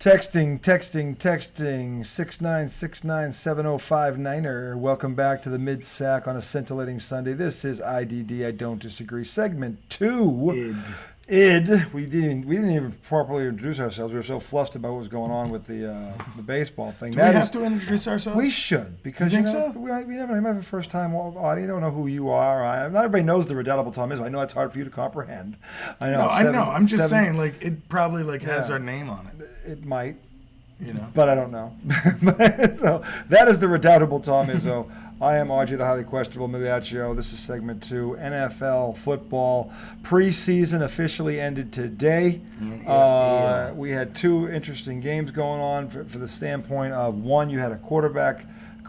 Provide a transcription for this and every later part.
Texting 6969705-9er. Welcome back to the Mid-Sack on a scintillating Sunday. This is IDD, I Don't Disagree, segment 2. ID. We didn't even properly introduce ourselves. We were so flustered about what was going on with the baseball thing. Do we have to introduce ourselves? We should, because you think so? We never have a first-time audience. You don't know who you are. Not everybody knows the redoubtable Tom Izzo. I know that's hard for you to comprehend. I know. No, I know. I'm just saying, it probably has our name on it. It might, but I don't know. So that is the redoubtable Tom Izzo. I am RJ, the highly questionable Migliaccio. This is segment 2. NFL football preseason officially ended today. We had 2 interesting games going on for the standpoint of, 1, you had a quarterback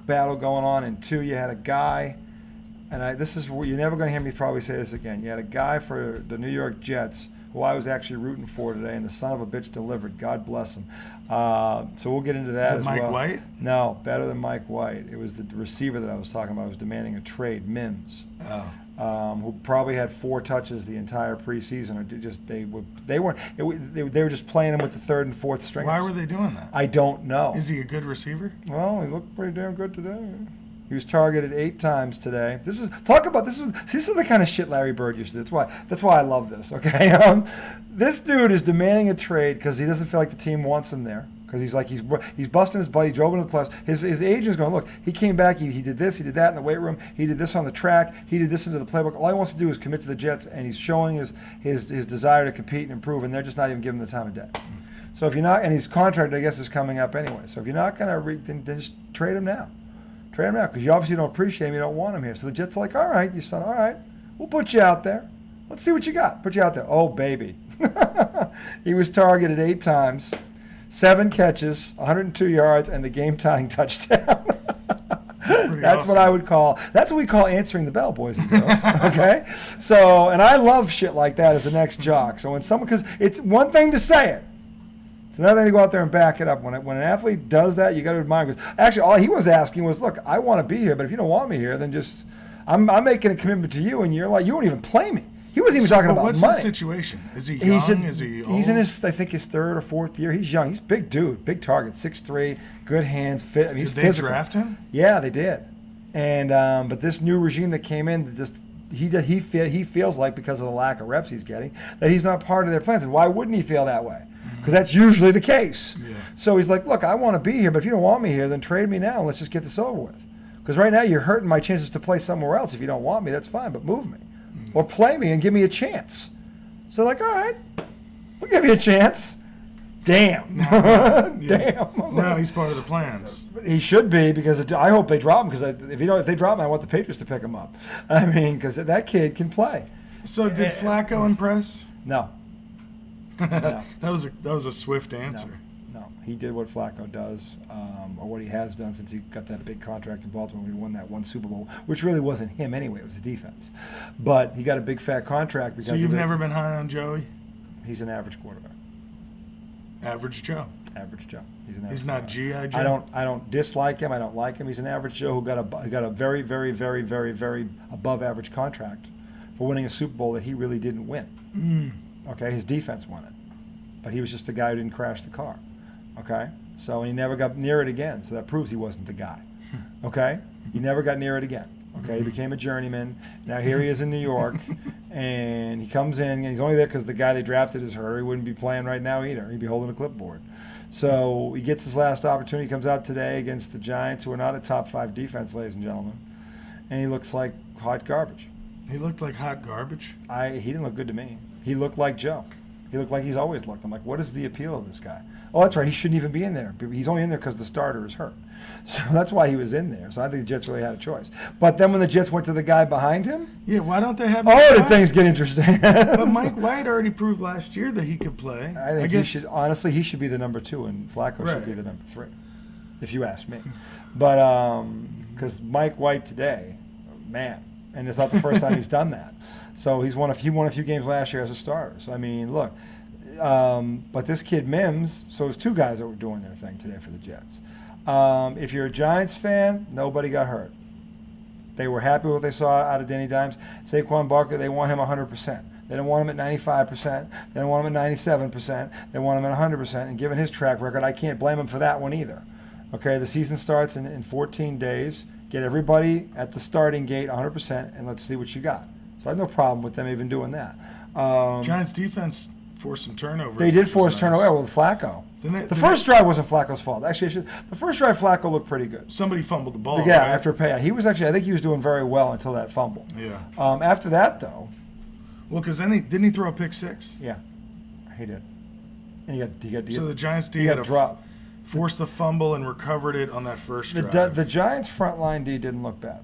battle going on, and 2, you had a guy, and this is where you're never going to hear me probably say this again. You had a guy for the New York Jets who I was actually rooting for today, and the son of a bitch delivered. God bless him. So we'll get into that as well. Mike White? No, better than Mike White. It was the receiver that I was talking about who was demanding a trade, Mims, who probably had 4 touches the entire preseason. Or they were just playing him with the 3rd and 4th stringers. Why were they doing that? I don't know. Is he a good receiver? Well, he looked pretty damn good today. He was targeted 8 times today. This is the kind of shit Larry Bird used to do. That's why I love this. Okay, this dude is demanding a trade because he doesn't feel like the team wants him there. Because he's busting his butt. He drove into the playoffs. His agent's going, look, he came back. He did this. He did that in the weight room. He did this on the track. He did this into the playbook. All he wants to do is commit to the Jets, and he's showing his desire to compete and improve, and they're just not even giving him the time of day. So if you're not, and his contract, I guess, is coming up anyway. So if you're not going to, then just trade him now. Trade him out, because you obviously don't appreciate him. You don't want him here. So the Jets are like, all right, you son, all right, we'll put you out there. Let's see what you got. Put you out there. Oh, baby. He was targeted 8 times, 7 catches, 102 yards, and the game-tying touchdown. That's awesome. That's what we call answering the bell, boys and girls. Okay? So, and I love shit like that as the next jock. So because it's one thing to say it. It's another thing to go out there and back it up. When an athlete does that, you got to admire him. Actually, all he was asking was, look, I want to be here, but if you don't want me here, then just, I'm making a commitment to you, and you're like, you won't even play me. He wasn't even talking about money. What's his situation? Is he young? Is he old? He's in his 3rd or 4th year. He's young. He's a big dude, big target, 6'3", good hands, fit. I mean, did they draft him? Yeah, they did. And but this new regime that came in, he feels like, because of the lack of reps he's getting, that he's not part of their plans. And why wouldn't he feel that way? Because that's usually the case. Yeah. So he's like, look, I want to be here, but if you don't want me here, then trade me now and let's just get this over with. Because right now you're hurting my chances to play somewhere else. If you don't want me, that's fine, but move me. Or play me and give me a chance. So like, all right, we'll give you a chance. Damn. Damn. Now he's part of the plans. He should be, because I hope they drop him, because if they drop him, I want the Patriots to pick him up. I mean, because that kid can play. So did Flacco impress? No. No. That was a swift answer. No, he did what Flacco does, or what he has done since he got that big contract in Baltimore when he won that 1 Super Bowl, which really wasn't him anyway, it was the defense. But he got a big fat contract because. So you've never been high on Joey? He's an average quarterback. Average Joe. Average Joe. He's not G.I. Joe. I don't dislike him. I don't like him. He's an average Joe who got a very, very, very, very, very above average contract for winning a Super Bowl that he really didn't win. Okay, his defense won it, but he was just the guy who didn't crash the car. Okay, so he never got near it again. So that proves he wasn't the guy. Okay, he never got near it again. Okay, he became a journeyman. Now here he is in New York, and he comes in, and he's only there because the guy they drafted is hurt. He wouldn't be playing right now either. He'd be holding a clipboard. So he gets his last opportunity. He comes out today against the Giants, who are not a top 5 defense, ladies and gentlemen, and he looks like hot garbage. He looked like hot garbage? He didn't look good to me. He looked like Joe. He looked like he's always looked. I'm like, what is the appeal of this guy? Oh, that's right. He shouldn't even be in there. He's only in there because the starter is hurt. So that's why he was in there. So I think the Jets really had a choice. But then when the Jets went to the guy behind him. Yeah, why don't they have. Oh, did things get interesting? But Mike White already proved last year that he could play. I think he should. Honestly, he should be the number 2, and Flacco should be the number 3, if you ask me. But because Mike White today, man, and it's not the first time he's done that. So he won a few games last year as a starter. So I mean, look. But this kid Mims, so it was 2 guys that were doing their thing today for the Jets. If you're a Giants fan, nobody got hurt. They were happy with what they saw out of Danny Dimes. Saquon Barkley, they want him 100%. They didn't want him at 95%. They didn't want him at 97%. They want him at 100%. And given his track record, I can't blame him for that one either. Okay, the season starts in 14 days. Get everybody at the starting gate 100%, and let's see what you got. So I have no problem with them even doing that. Giants defense forced some turnovers. They did force turnover with Flacco. The first drive wasn't Flacco's fault. Actually, the first drive Flacco looked pretty good. Somebody fumbled the ball. Yeah, right? after a payout. He was actually, I think he was doing very well until that fumble. Yeah. After that, though. Well, because then didn't he throw a pick six? Yeah, he did. And he got so the Giants D had a drop. Forced the fumble and recovered it on that first drive. The Giants' front line D didn't look bad.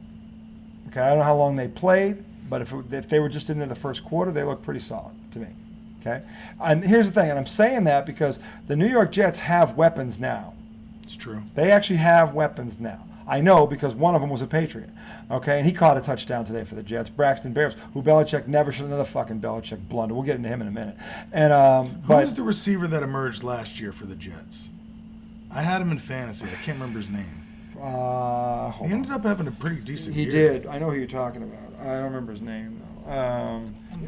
Okay, I don't know how long they played, but if they were just into the first quarter, they looked pretty solid to me. Okay, and here's the thing, and I'm saying that because the New York Jets have weapons now. It's true. They actually have weapons now. I know because one of them was a Patriot. Okay, and he caught a touchdown today for the Jets. Braxton Berrios, who Belichick never should, another fucking Belichick blunder. We'll get into him in a minute. And who was the receiver that emerged last year for the Jets? I had him in fantasy. I can't remember his name. He ended up having a pretty decent year. He did. I know who you're talking about. I don't remember his name though.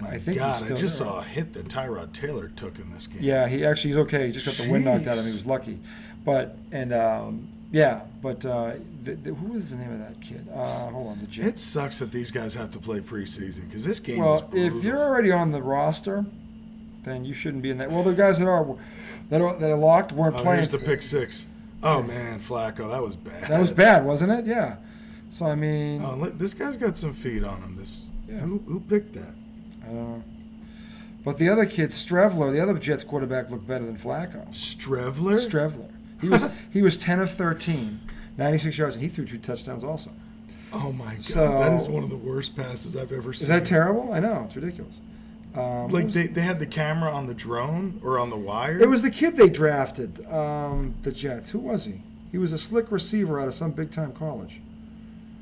I think God, he's still I just there. Saw a hit that Tyrod Taylor took in this game. Yeah, he's okay. He just got the wind knocked out of him. He was lucky. But who was the name of that kid? Hold on, the Jets. It sucks that these guys have to play preseason because this game is brutal. If you're already on the roster, then you shouldn't be in that. Well, the guys that are locked weren't playing. Here's the pick six. Oh man, Flacco, that was bad. That was bad, wasn't it? Yeah. So I mean, this guy's got some feet on him. Who picked that? I don't know. But the other kid, Strevler, the other Jets quarterback, looked better than Flacco. Strevler. He was 10 of 13, 96 yards, and he threw 2 touchdowns also. Oh my God, that is one of the worst passes I've ever seen. Is that terrible? I know, it's ridiculous. They had the camera on the drone or on the wire? It was the kid they drafted, the Jets. Who was he? He was a slick receiver out of some big-time college.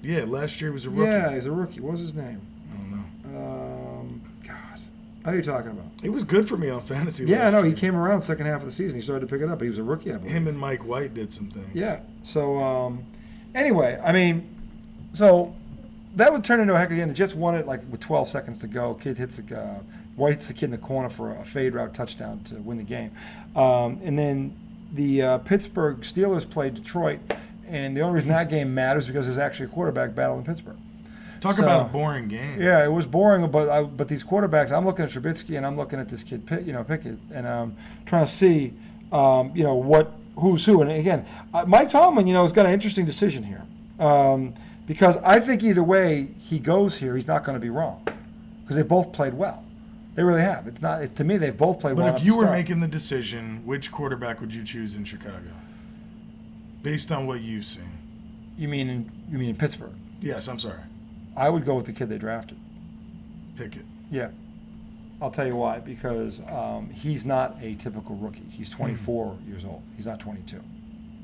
Yeah, last year he was a rookie. Yeah, he was a rookie. What was his name? I don't know. God. How are you talking about? He was good for me on fantasy Yeah, I know. year. He came around second half of the season. He started to pick it up, but he was a rookie, I believe. Him and Mike White did some things. Yeah. So, anyway, I mean, so that would turn into a heck of a game. The Jets won it like with 12 seconds to go. White hits the kid in the corner for a fade route touchdown to win the game. And then the Pittsburgh Steelers played Detroit, and the only reason that game matters is because there's actually a quarterback battle in Pittsburgh. Talk about a boring game. Yeah, it was boring, but these quarterbacks, I'm looking at Trubisky and I'm looking at this kid, Pickett, and I'm trying to see, who's who. And again, Mike Tomlin, has got an interesting decision here, because I think either way he goes here, he's not going to be wrong, because they both played well. They really have. To me, they've both played well. But if you were making the decision, which quarterback would you choose in Chicago, based on what you've seen? You mean in Pittsburgh? Yes, I'm sorry. I would go with the kid they drafted. Pickett. Yeah. I'll tell you why. Because he's not a typical rookie. He's 24 years old. He's not 22.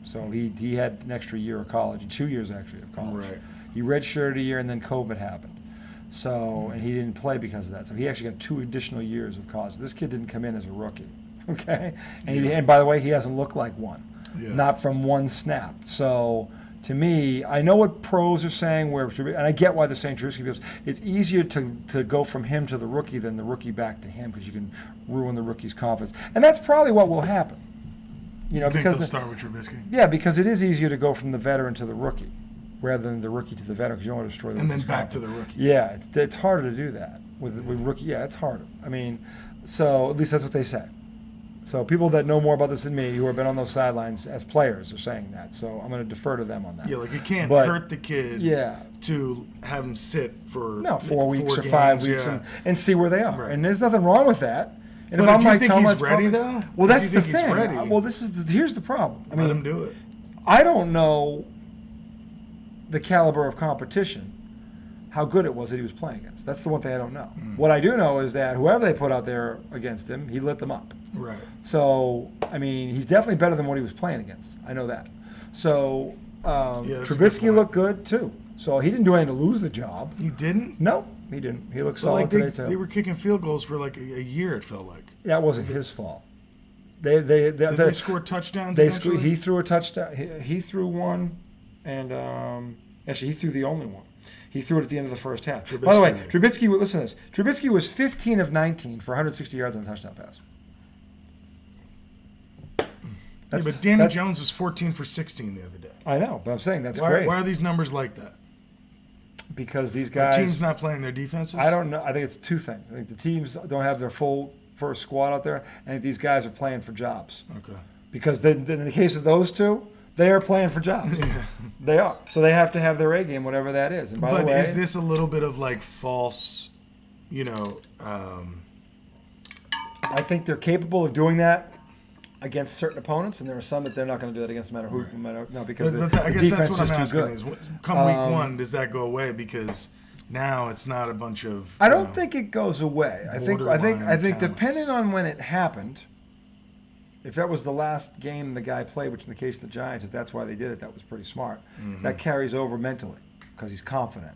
So he had an extra year of college, 2 years actually of college. Right. He redshirted a year and then COVID happened. So, and he didn't play because of that. So he actually got 2 additional years of college. This kid didn't come in as a rookie. Okay? And by the way, he hasn't looked like one. Yeah. Not from one snap. So, to me, I know what pros are saying, and I get why they're saying Trubisky, because it's easier to go from him to the rookie than the rookie back to him, because you can ruin the rookie's confidence. And that's probably what will happen. You think they'll start with Trubisky? Yeah, because it is easier to go from the veteran to the rookie rather than the rookie to the veteran, because you don't want to destroy the and then confidence. back to the rookie. Yeah, it's harder to do that with rookie. Yeah, it's harder. I mean, so at least that's what they say. So people that know more about this than me, who have been on those sidelines as players, are saying that. So I'm going to defer to them on that. Yeah, like it can't hurt the kid to have him sit for 4 weeks or games, 5 weeks and see where they are. Right. And there's nothing wrong with that. And but if you think he's ready, though? Well, that's the thing. Well, here's the problem. I mean, let him do it. I don't know the caliber of competition, how good it was that he was playing against. That's the one thing I don't know. What I do know is that whoever they put out there against him, he lit them up. Right. So, I mean, he's definitely better than what he was playing against. I know that. So, Trubisky looked good, too. So, he didn't do anything to lose the job. He didn't? No, he didn't. He looked solid today, too. They were kicking field goals for like a year, it felt like. That wasn't his fault. Did they score touchdowns eventually? He threw a touchdown. He threw one, and actually, he threw the only one. He threw it at the end of the first half. Trubisky By the way, did. Trubisky, listen to this. Trubisky was 15 of 19 for 160 yards on a touchdown pass. But Danny Jones was 14 for 16 the other day. I know, but I'm saying that's great. Why are these numbers like that? Because these guys... The team's not playing their defenses? I don't know. I think it's two things. I think the teams don't have their full first squad out there. I think these guys are playing for jobs. Okay. Because in the case of those two, they are playing for jobs. Yeah. They are. So they have to have their A game, whatever that is. And by the way... is this a little bit of like false, I think they're capable of doing that against certain opponents, and there are some that they're not going to do that against no matter who. Because the I guess defense that's what I'm is too asking good. is, come week one, does that go away? Because now it's not a bunch of. I don't think it goes away. I think talents. depending on when it happened, if that was the last game the guy played, which in the case of the Giants, if that's why they did it, that was pretty smart. Mm-hmm. That carries over mentally because he's confident.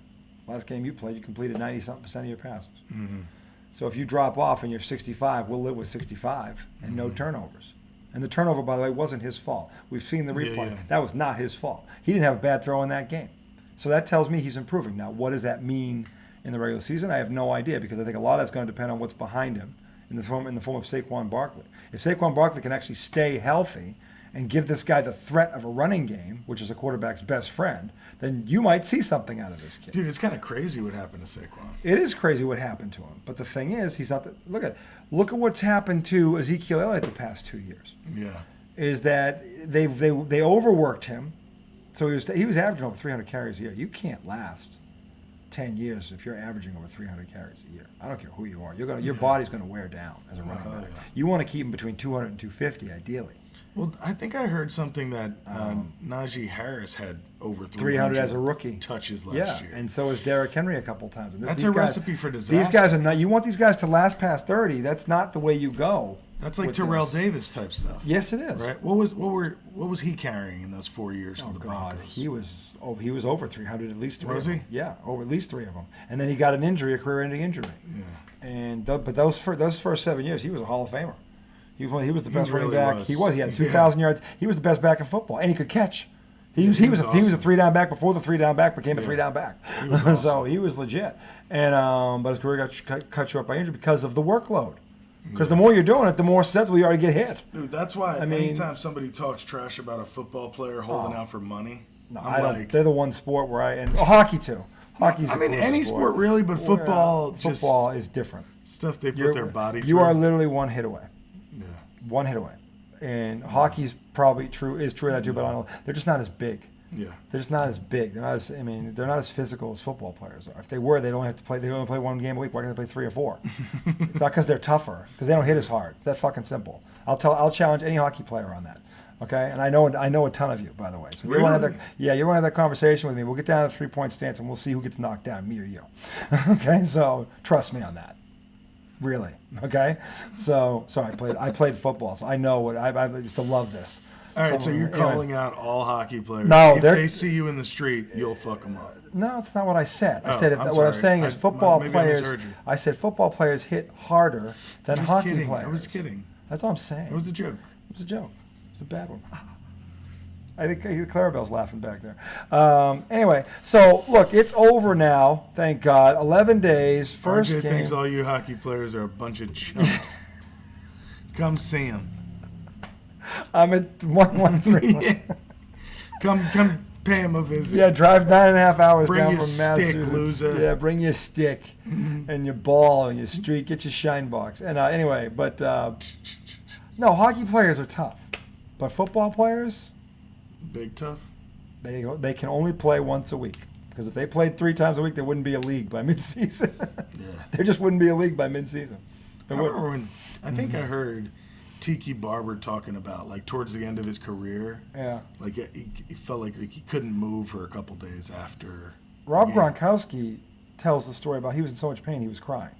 Last game you played, you completed 90-something% of your passes. Mm-hmm. So if you drop off and you're 65, we'll live with 65 and no turnovers. And the turnover, by the way, wasn't his fault. We've seen the replay. Yeah. That was not his fault. He didn't have a bad throw in that game. So that tells me he's improving. Now, what does that mean in the regular season? I have no idea, because I think a lot of that's going to depend on what's behind him in the form of Saquon Barkley. If Saquon Barkley can actually stay healthy and give this guy the threat of a running game, which is a quarterback's best friend, then you might see something out of this kid. Dude, it's kind of crazy what happened to Saquon. It is crazy what happened to him. But the thing is, he's not. Look at what's happened to Ezekiel Elliott the past 2 years. Yeah. Is that they overworked him, so he was averaging over 300 carries a year. You can't last 10 years if you're averaging over 300 carries a year. I don't care who you are. Your body's going to wear down as a running back. Yeah. You want to keep him between 200 and 250 ideally. Well, I think I heard something that Najee Harris had over 300 as a rookie touches last year. Yeah, and so is Derrick Henry a couple times. And that's a recipe for disaster. These guys are not. You want these guys to last past 30. That's not the way you go. That's like Terrell Davis type stuff. Yes, it is. Right. What was he carrying in those 4 years for the Broncos? He was over 300 at least 3. Was he? Yeah, over at least 3 of them. And then he got an injury, a career-ending injury. Yeah. And but those first 7 years, he was a Hall of Famer. He was the best running back. He had 2,000 yards. He was the best back in football, and he could catch. He was awesome. He was a 3-down back before the 3-down back became a 3-down back. Awesome. So he was legit. And but his career got cut short by injury because of the workload. Because the more you're doing it, the more susceptible you are to get hit. Dude, that's why anytime somebody talks trash about a football player holding out for money, they're the one sport where hockey too. Hockey's any sport really, but football is different. Stuff they put their body through. You are literally one hit away. Yeah. One hit away. And hockey's probably true of that too, but I don't know. They're just not as big. Yeah. They're just not as big. They're not as physical as football players are. If they were, they only play one game a week. Why can't they play 3 or 4? It's not because they're tougher, because they don't hit as hard. It's that fucking simple. I'll challenge any hockey player on that. Okay? And I know a ton of you, by the way. So really? you want to have that conversation with me. We'll get down to the 3-point stance and we'll see who gets knocked down, me or you. Okay? So trust me on that. Really. Okay? So I played football, so I know what I used to love this. All right, so you're calling out all hockey players. No, if they see you in the street, you'll fuck them up. No, that's not what I said. I said what I'm saying is football players. I said football players hit harder than hockey players. I was kidding. That's all I'm saying. It was a joke. It was a joke. It's a bad one. I think Clarabelle's laughing back there. Anyway, so look, it's over now. Thank God. 11 days. First game. thinks all you hockey players are a bunch of chumps. Come see him. I'm at 113. Yeah. Come pay him a visit. Yeah, drive 9.5 hours down from Massachusetts. Bring your stick, loser. Yeah, bring your stick and your ball and your street. Get your shine box. And anyway, but no, hockey players are tough, but football players, big tough. They can only play once a week, because if they played 3 times a week, there wouldn't be a league by midseason. Yeah, there just wouldn't be a league by midseason. I remember when I think I heard Tiki Barber talking about, like, towards the end of his career. Yeah. Like, he felt like he couldn't move for a couple days after. Rob Gronkowski tells the story about he was in so much pain he was crying.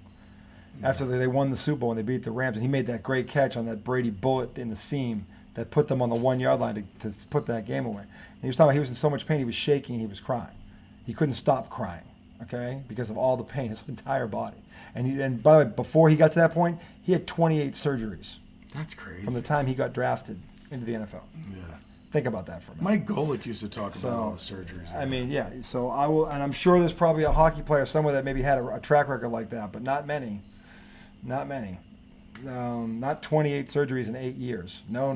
Yeah. After they won the Super Bowl and they beat the Rams, and he made that great catch on that Brady bullet in the seam that put them on the 1-yard line to put that game away. And he was talking about he was in so much pain, he was shaking, he was crying. He couldn't stop crying, okay, because of all the pain, his entire body. And by the way, before he got to that point, he had 28 surgeries. That's crazy. From the time he got drafted into the NFL. Yeah. Think about that for a minute. Mike Golick used to talk about all the surgeries. I mean, yeah. So I will, and I'm sure there's probably a hockey player somewhere that maybe had a track record like that, but not many. Not many. Not 28 surgeries in 8 years. No.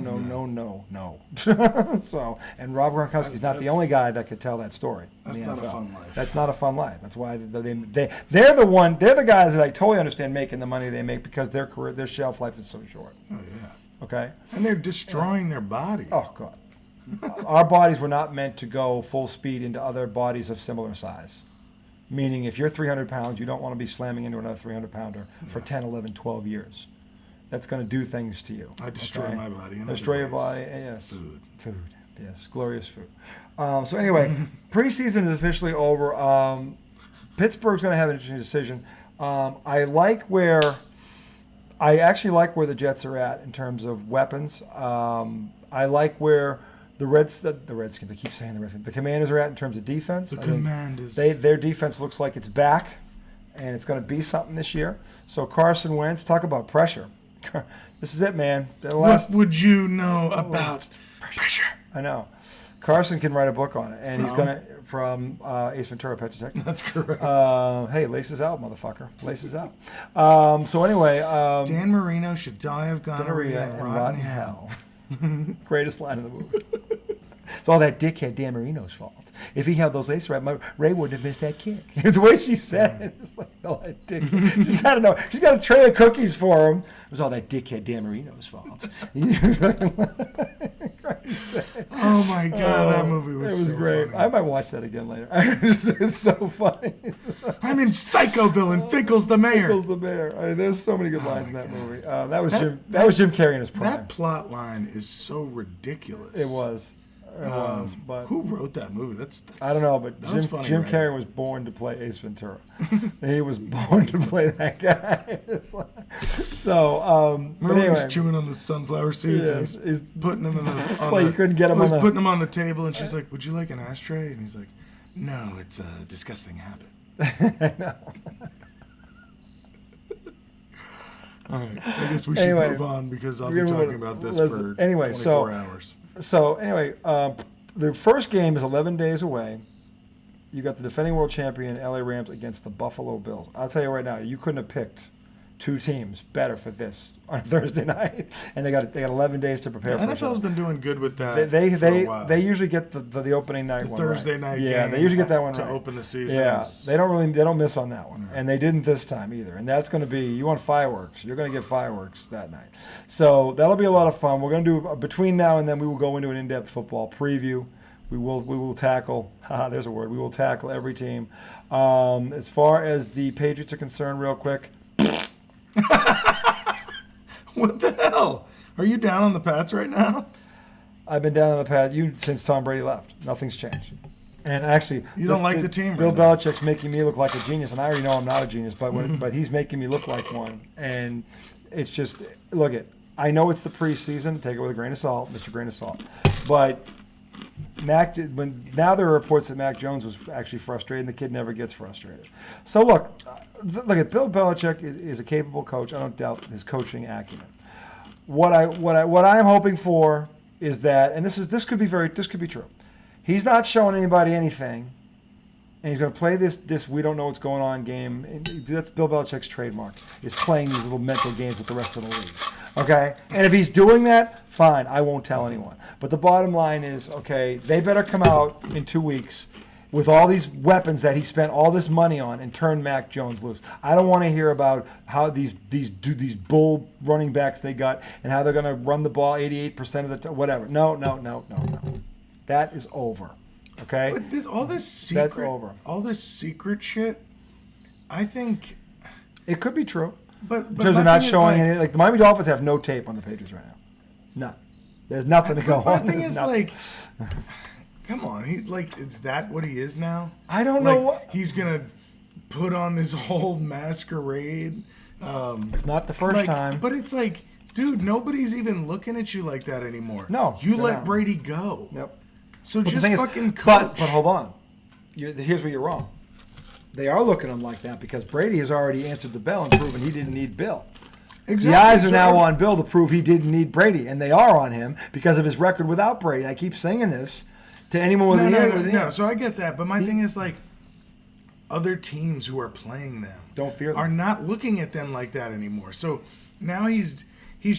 So, and Rob Gronkowski's not the only guy that could tell that story. That's not a fun life. That's not a fun life. That's why they're the guys that I totally understand making the money they make because their shelf life is so short. Oh yeah. Okay. And they're destroying their body. Oh God. Our bodies were not meant to go full speed into other bodies of similar size. Meaning, if you're 300 pounds, you don't want to be slamming into another 300 pounder for 10, 11, 12 years. That's going to do things to you. I destroy my body. Destroy your body. Yes. Food. Yes. Glorious food. So anyway, preseason is officially over. Pittsburgh's going to have an interesting decision. I actually like where the Jets are at in terms of weapons. I like where the Redskins. I keep saying the Redskins. The Commanders are at in terms of defense. Their defense looks like it's back, and it's going to be something this year. So Carson Wentz, talk about pressure. This is it, man. What would you know about pressure? I know. Carson can write a book on it, and he's going to from Ace Ventura, Pet Detective. That's correct. Hey, laces out, motherfucker. Laces out. So anyway, Dan Marino should die of gonorrhea and rot in hell. Greatest line in the movie. It's all that dickhead Dan Marino's fault. If he had those laces right, Ray wouldn't have missed that kick. The way she said it, it's like all that dickhead. She said, I don't know. She's got a tray of cookies for him. It was all that dickhead Dan Marino's fault. Oh my God, that movie was so great. funny. I might watch that again later. It's so funny. I'm in Psychoville and Finkel's the mayor. Finkel's the mayor. I mean, there's so many good lines in that movie. That was Jim Carrey in his prime. That plot line is so ridiculous. It was. But who wrote that movie? That's I don't know, but Jim Carrey was born to play Ace Ventura. He was born to play that guy. So, remember anyway, he was chewing on the sunflower seeds. Yes, and he's putting them in the. Like you couldn't get him on the. Putting them on the table, and she's like, "Would you like an ashtray?" And he's like, "No, it's a disgusting habit." I know. All right, I guess we should move on because I'll be talking about this for 24 hours. So anyway, the first game is 11 days away. You got the defending world champion LA Rams against the Buffalo Bills. I'll tell you right now, you couldn't have picked two teams better for this on Thursday night, and they got 11 days to prepare. The for NFL's been doing good with that. They usually get the opening night one Thursday night. Yeah, they usually get that one to right. open the season. Yeah, they don't miss on that one, and they didn't this time either. And that's going to be, you want fireworks, you're going to get fireworks that night. So that'll be a lot of fun. We're going to do between now and then we will go into an in-depth football preview. We will tackle. There's a word. We will tackle every team. As far as the Patriots are concerned, real quick. What the hell? Are you down on the Pats right now? I've been down on the Pats since Tom Brady left. Nothing's changed. And actually, you don't like the team. Bill Belichick's making me look like a genius, and I already know I'm not a genius, but he's making me look like one. And it's just look at. I know it's the preseason. Take it with a grain of salt, Mr. Grain of Salt. But now there are reports that Mac Jones was actually frustrated, and the kid never gets frustrated. So look at Bill Belichick is a capable coach. I don't doubt his coaching acumen. What I'm hoping for is that, and this could be true. He's not showing anybody anything, and he's going to play this we don't know what's going on game. And that's Bill Belichick's trademark, is playing these little mental games with the rest of the league. Okay? And if he's doing that, fine, I won't tell anyone. But the bottom line is, okay, they better come out in 2 weeks with all these weapons that he spent all this money on and turn Mac Jones loose. I don't want to hear about how these bull running backs they got and how they're going to run the ball 88% of the time, whatever. No. That is over. Okay? But all this secret shit, I think it could be true. But in terms of not showing any, like the Miami Dolphins have no tape on the Patriots right now. None. There's nothing to go on. My thing is come on, is that what he is now? I don't know what he's gonna put on this whole masquerade. It's not the first time. But it's like, dude, nobody's even looking at you like that anymore. No, you let Brady go. Yep. So but just fucking coach. But hold on. Here's where you're wrong. They are looking at him like that because Brady has already answered the bell and proven he didn't need Bill. Exactly. The eyes are now on Bill to prove he didn't need Brady, and they are on him because of his record without Brady. I keep saying this to anyone with an ear. No. So I get that, but my thing is like, other teams who are playing them don't fear them. Are not looking at them like that anymore. So now he's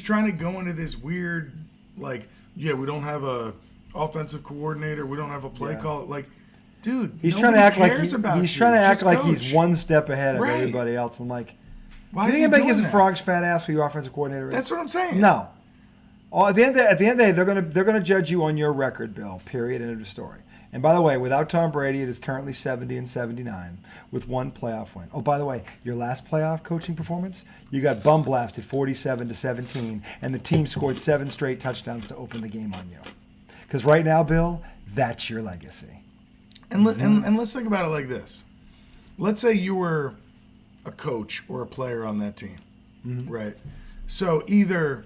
trying to go into this weird, like, we don't have a offensive coordinator, we don't have a play call. Like, dude, he's trying to act like he's trying to act like coach. he's one step ahead of everybody else. I'm like, why you think anybody gives a frog's fat ass who your offensive coordinator is? That's what I'm saying. No. At the end of the day, they're gonna judge you on your record, Bill. Period. End of the story. And by the way, without Tom Brady, it is currently 70-79 with one playoff win. Oh, by the way, your last playoff coaching performance, you got bum blasted 47-17, and the team scored 7 straight touchdowns to open the game on you. Because right now, Bill, that's your legacy. And let's think about it like this. Let's say you were a coach or a player on that team, right? So either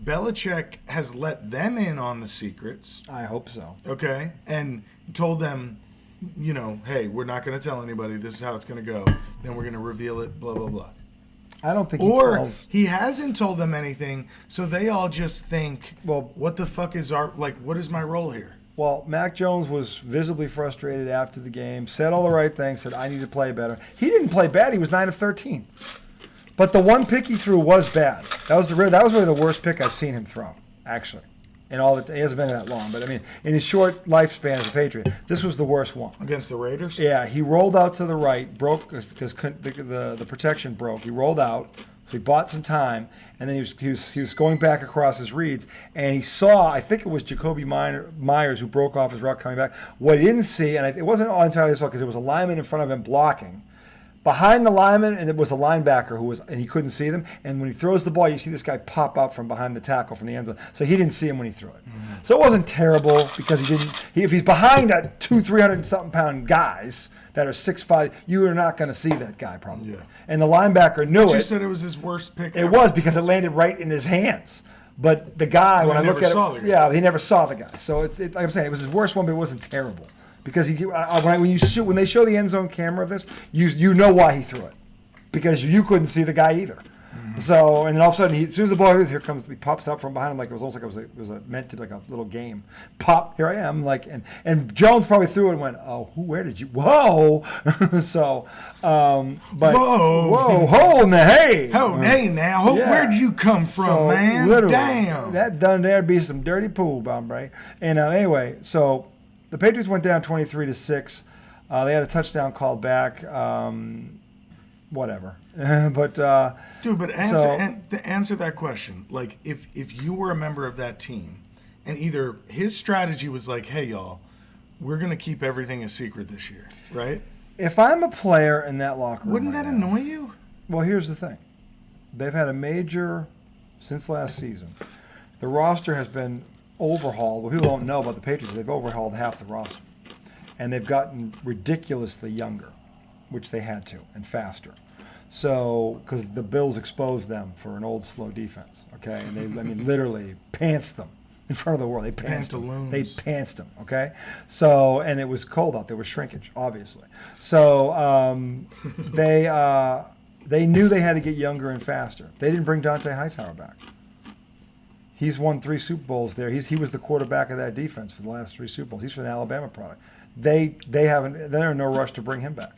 Belichick has let them in on the secrets. I hope so. Okay, and told them, hey, we're not going to tell anybody. This is how it's going to go. Then we're going to reveal it, blah, blah, blah. I don't think he hasn't told them anything, so they all just think, well, what the fuck is what is my role here? Well, Mac Jones was visibly frustrated after the game, said all the right things, said, I need to play better. He didn't play bad. He was 9 of 13. But the one pick he threw was bad. That was really the worst pick I've seen him throw, actually. He hasn't been that long, but I mean, in his short lifespan as a Patriot, this was the worst one. Against the Raiders? Yeah, he rolled out to the right, broke because the protection broke. He rolled out, so he bought some time, and then he was going back across his reads, and he saw, I think it was Jacoby Myers who broke off his route coming back. What he didn't see, and it wasn't all entirely his fault because there was a lineman in front of him blocking. Behind the lineman, and it was a linebacker and he couldn't see them. And when he throws the ball, you see this guy pop out from behind the tackle from the end zone. So he didn't see him when he threw it. Mm-hmm. So it wasn't terrible because if he's behind 300-something pound guys that are 6'5", you are not going to see that guy probably. Yeah. And the linebacker knew it. You said it was his worst pick. It was because it landed right in his hands. But the guy, when I look at it, he never saw the guy. So like I'm saying, it was his worst one, but it wasn't terrible. Because when they show the end zone camera of this, you know why he threw it, because you couldn't see the guy either. Mm-hmm. So and then all of a sudden, as soon as the ball he pops out from behind him like it was almost like it was meant to like a little game. Pop, here I am, and Jones probably threw it and went, oh, where did you? Whoa! So, whoa, hey, now, where'd you come from, man? Literally, damn, that done there'd be some dirty pool, Bombay. And anyway, so. The Patriots went down 23-6. They had a touchdown called back. Whatever. Answer that question. Like, if you were a member of that team, and either his strategy was like, hey, y'all, we're going to keep everything a secret this year, right? If I'm a player in that locker room, wouldn't that annoy you? Well, here's the thing. They've had a major, since last season, the roster has been overhauled. Well, people don't know about the Patriots. They've overhauled half the roster. And they've gotten ridiculously younger, which they had to, and faster. So, because the Bills exposed them for an old, slow defense, okay? And they, literally pantsed them in front of the world. They pantsed them. They pantsed them, okay? So, and it was cold out there. There was shrinkage, obviously. So, they knew they had to get younger and faster. They didn't bring Dante Hightower back. He's won 3 Super Bowls there. He was the quarterback of that defense for the last 3 Super Bowls. He's from an Alabama product. They're in no rush to bring him back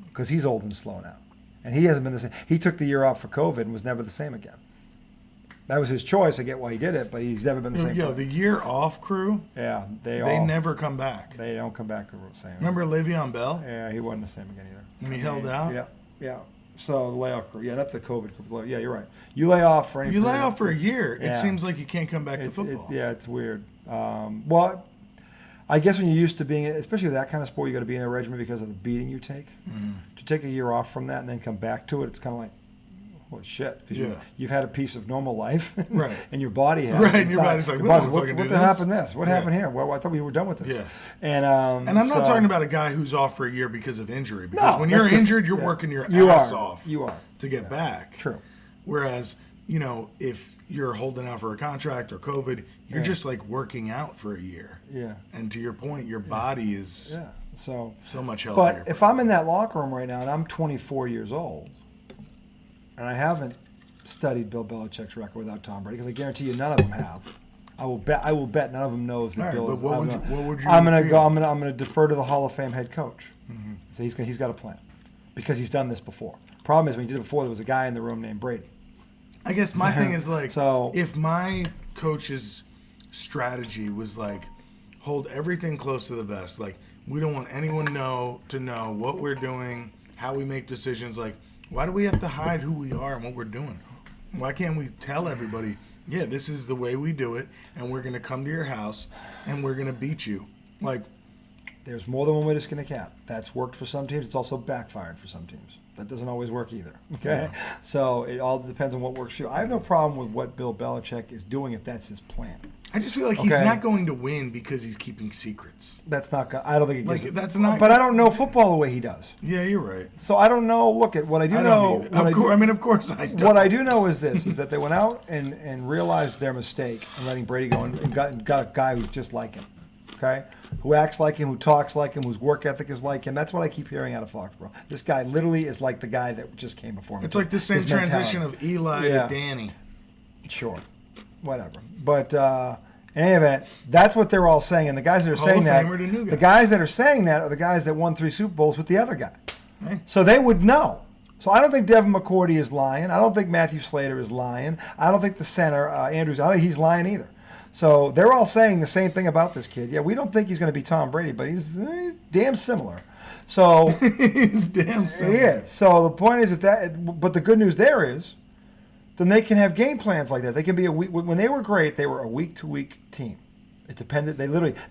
because he's old and slow now, and he hasn't been the same. He took the year off for COVID and was never the same again. That was his choice. I get why he did it, but he's never been the same. The year off crew. Yeah, they never come back. They don't come back the same. Remember Le'Veon Bell? Yeah, he wasn't the same again either. When he held out. Yeah. So the layoff crew. Yeah, not the COVID crew. Yeah, you're right. You lay off for a year. It seems like you can't come back to football. It's weird. Well, I guess when you're used to being, especially with that kind of sport, you got to be in a regimen because of the beating you take. Mm. To take a year off from that and then come back to it, it's kind of like, holy shit. Because you've had a piece of normal life, right? And your body has. Right, and your body's like, what happened this? What happened here? Well, I thought we were done with this. Yeah. And I'm not talking about a guy who's off for a year because of injury. Because when you're injured, you're working your ass off. You are. To get back. True. Whereas, if you're holding out for a contract or COVID, you're just like working out for a year. Yeah. And to your point, your body is so much healthier. But if I'm in that locker room right now and I'm 24 years old and I haven't studied Bill Belichick's record without Tom Brady, because I guarantee you none of them have. I will bet none of them knows that All right, Bill. but what would you? I'm gonna defer to the Hall of Fame head coach. Mm-hmm. So he's got a plan, because he's done this before. Problem is, when he did it before, there was a guy in the room named Brady. I guess my thing is like, so if my coach's strategy was like, hold everything close to the vest, like we don't want anyone to know what we're doing, how we make decisions. Like, why do we have to hide who we are and what we're doing? Why can't we tell everybody, yeah, this is the way we do it, and we're gonna come to your house and we're gonna beat you? Like, there's more than one way to skin a cat. That's worked for some teams. It's also backfired for some teams. That doesn't always work either. Okay, yeah. So it all depends on what works for you. I have no problem with what Bill Belichick is doing if that's his plan. I just feel like he's not going to win because he's keeping secrets. That's not. I don't think it gives. That's not. But I don't know football the way he does. Yeah, you're right. So I don't know. Look at what I do know. Of course I don't. What I do know is this: is that they went out and realized their mistake in letting Brady go and got a guy who's just like him. Okay. Who acts like him, who talks like him, whose work ethic is like him. That's what I keep hearing out of Foxborough. This guy literally is like the guy that just came before him. It's like the same transition of Eli to Danny. Sure. Whatever. But in any event, that's what they're all saying. And the guys that are saying that, the guys that are saying that are the guys that won 3 Super Bowls with the other guy. Hey. So they would know. So I don't think Devin McCourty is lying. I don't think Matthew Slater is lying. I don't think the center, Andrews, I don't think he's lying either. So they're all saying the same thing about this kid. Yeah, we don't think he's going to be Tom Brady, but he's damn similar. So he's damn similar. He is. So the point is, but the good news there is, then they can have game plans like that. They can be when they were great, they were a week-to-week team. It depended.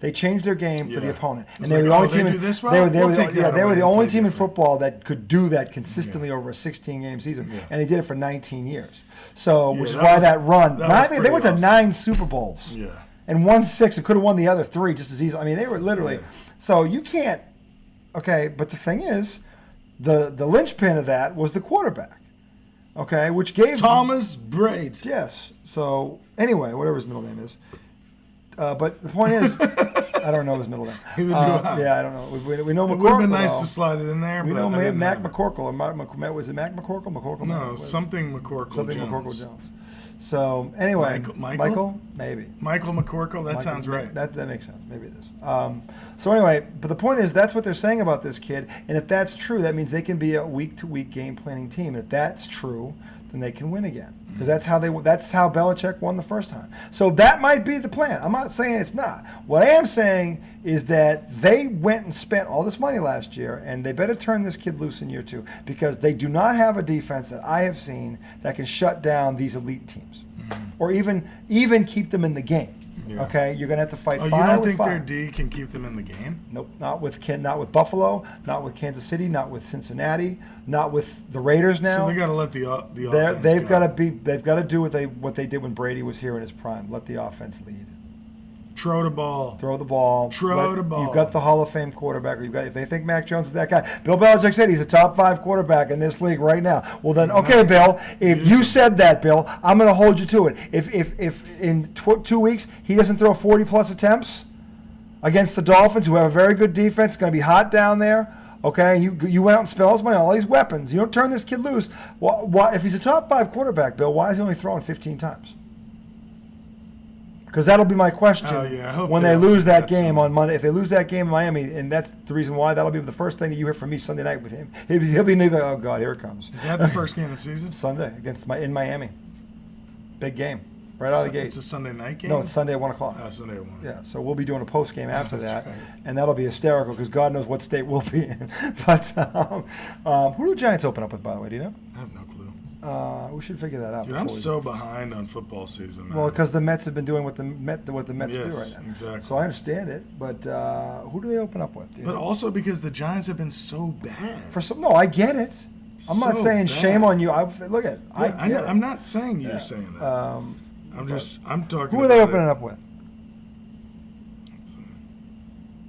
They changed their game for the opponent, and they were the only team. They were the only team in football that could do that consistently over a 16-game season, and they did it for 19 years. So, which is why that run. They went to 9 Super Bowls, and won 6, and could have won the other 3 just as easily. I mean, they were literally. Yeah. So you can't. Okay, but the thing is, the linchpin of that was the quarterback. Okay, which gave Thomas Brady. Yes. So anyway, whatever his middle name is. But the point is, I don't know his middle name. Yeah, I don't know. We know McCorkle. It would have been nice to slide it in there. We know Mac McCorkle. Or was it Mac McCorkle? No, something McCorkle. Something Jones. McCorkle Jones. So anyway, Michael? Maybe. Michael McCorkle. That sounds right. That makes sense. Maybe it is. So anyway, but the point is, that's what they're saying about this kid. And if that's true, that means they can be a week-to-week game planning team. And if that's true, then they can win again. Because that's how Belichick won the first time. So that might be the plan. I'm not saying it's not. What I am saying is that they went and spent all this money last year, and they better turn this kid loose in year 2, because they do not have a defense that I have seen that can shut down these elite teams, or even keep them in the game. Yeah. Okay, you're gonna have to fight. You don't think their D can keep them in the game? Nope, not with Buffalo, not with Kansas City, not with Cincinnati, not with the Raiders now. So they got to let the offense. They've got to do what they did when Brady was here in his prime. Let the offense lead. Throw the ball. You've got the Hall of Fame quarterback. If they think Mac Jones is that guy, Bill Belichick said he's a top 5 quarterback in this league right now. Well then, okay, Bill. If you said that, Bill, I'm going to hold you to it. If in 2 weeks he doesn't throw 40+ attempts against the Dolphins, who have a very good defense, it's going to be hot down there. Okay, you went out and spent all this money on all these weapons. You don't turn this kid loose. Why, if he's a top 5 quarterback, Bill, why is he only throwing 15 times? Because that'll be my question when they lose that game on Monday. If they lose that game in Miami, and that's the reason why, that'll be the first thing that you hear from me Sunday night with him. He'll be like, oh, God, here it comes. Is that the first game of the season? Sunday in Miami. Big game. Right out of the gate. It's a Sunday night game? No, it's Sunday at 1 o'clock. Oh, Sunday at 1. Yeah, so we'll be doing a post game after that, and that'll be hysterical because God knows what state we'll be in. But who do the Giants open up with, by the way? Do you know? I have no clue. We should figure that out. Dude, I'm so behind on football season. Well, because the Mets have been doing what the Mets do right now. Exactly. So I understand it, but who do they open up with? But also because the Giants have been so bad. No, I get it. I'm not saying shame on you. Look at it. I'm not saying you're saying that. I'm talking. Who are they opening up with?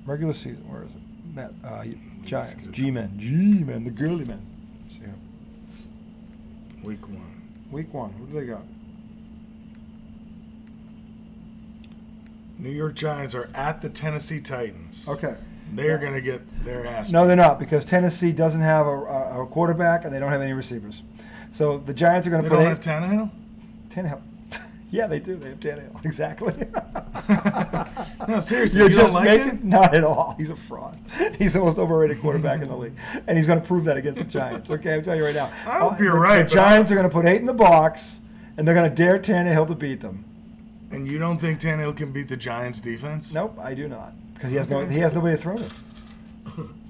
Regular season. Where is it? Giants. G-men, the girly men. See him. Week 1. Who do they got? New York Giants are at the Tennessee Titans. Okay. They're going to get their ass. No, they're not, because Tennessee doesn't have a quarterback and they don't have any receivers. So the Giants are going They to put don't have Tannehill? Tannehill. Yeah, they do. They have Tannehill. Exactly. No, seriously, You're you just don't like making him? not at all. He's a fraud. He's the most overrated quarterback in the league, and he's going to prove that against the Giants. Okay, I'm telling you right now. I hope you're right. The Giants are going to put 8 in the box, and they're going to dare Tannehill to beat them. And you don't think Tannehill can beat the Giants' defense? Nope, I do not, because he has nobody to throw to.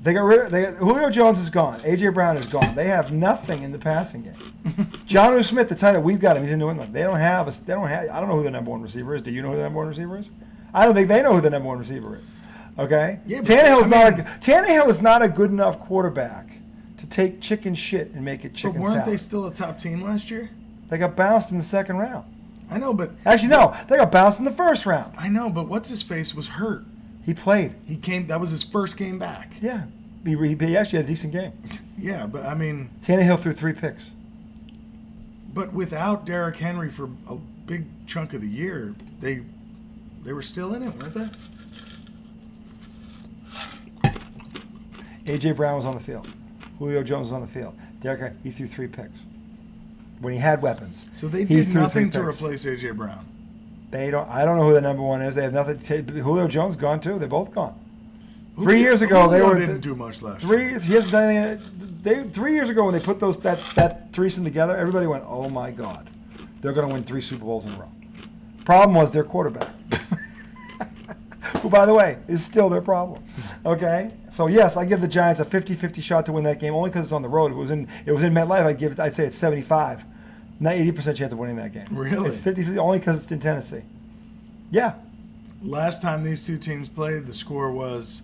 Julio Jones is gone. A.J. Brown is gone. They have nothing in the passing game. Jonnu Smith, the tight end, we've got him. He's in New England. I don't know who the number one receiver is. Do you know who the number one receiver is? I don't think they know who the number one receiver is. Okay? Yeah, Tannehill is not a good enough quarterback to take chicken shit and make it chicken But weren't salad. they still a top team last year? They got bounced in the second round. I know, but Actually, no. They got bounced in the first round. I know, but what's his face was hurt. He played. He came. That was his first game back. Yeah. He actually had a decent game. Yeah, but I mean, Tannehill threw 3 picks. but without Derrick Henry for a big chunk of the year, they were still in it, weren't they? A.J. Brown was on the field. Julio Jones was on the field. Derrick Henry, he threw 3 picks. When he had weapons. So they he did threw nothing 3 to picks. replace A.J. Brown. I don't know who the number one is. They have nothing to take. Julio Jones gone too. They're both gone. 3 years ago, they Julio were didn't do much last year. He hasn't done anything. 3 years ago when they put that threesome together, everybody went, "Oh my God, they're going to win 3 Super Bowls in a row." Problem was their quarterback, who, by the way, is still their problem. Okay, so yes, I give the Giants a 50-50 shot to win that game only because it's on the road. If it was in MetLife, I'd say it's 75, not 80% chance of winning that game. Really? It's 50-50 only because it's in Tennessee. Yeah. Last time these two teams played, the score was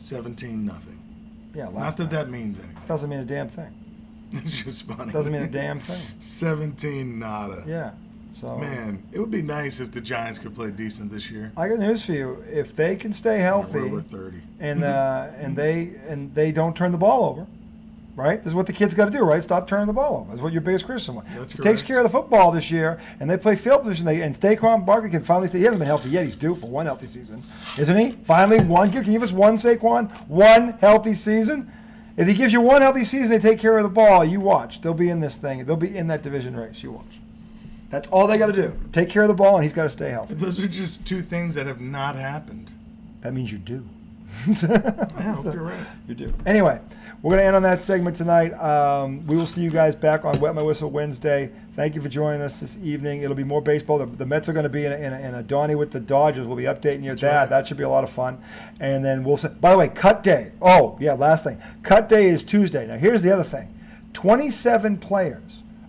17-0. Yeah. Not that means anything. Doesn't mean a damn thing. It's just funny. Doesn't mean a damn thing. 17-0. Yeah. So Man, it would be nice if the Giants could play decent this year. I got news for you. If they can stay healthy We're over 30. and they don't turn the ball over, right? This is what the kids got to do, right? Stop turning the ball over. That's what your biggest criticism was. That's He takes correct. care of the football this year, and they play field position. And Saquon Barkley can finally stay. He hasn't been healthy yet. He's due for one healthy season, isn't he? Finally, one. Can you give us one, Saquon? One healthy season? If he gives you one healthy season, they take care of the ball. You watch. They'll be in this thing. They'll be in that division race. You watch. That's all they got to do. Take care of the ball, and he's got to stay healthy. Those are just two things that have not happened. That means you do. I hope you're right. You do. Anyway, we're going to end on that segment tonight. We will see you guys back on Wet My Whistle Wednesday. Thank you for joining us this evening. It'll be more baseball. The Mets are going to be in a Donnie with the Dodgers. We'll be updating you that. right. That should be a lot of fun. And then we'll say, by the way, cut day. Oh, yeah, last thing. Cut day is Tuesday. Now, here's the other thing. 27 players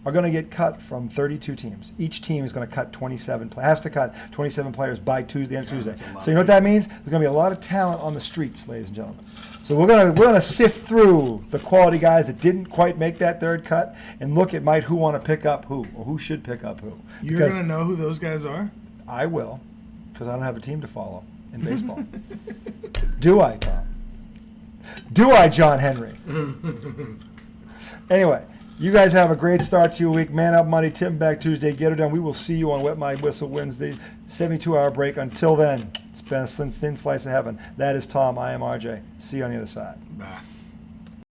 are going to get cut from 32 teams. Each team is going to cut has to cut 27 players by Tuesday, end of Tuesday. So you know what that means? There's going to be a lot of talent on the streets, ladies and gentlemen. So we're gonna sift through the quality guys that didn't quite make that third cut and look at who want to pick up who, or who should pick up who. You're Because going to know who those guys are? I will, because I don't have a team to follow in baseball. Do I, Tom? Do I, John Henry? Anyway, you guys have a great start to your week. Man up Monday, Tim back Tuesday. Get it done. We will see you on Wet My Whistle Wednesday. 72-hour break. Until then, it's been a thin slice of heaven. That is Tom. I am RJ. See you on the other side. Bye.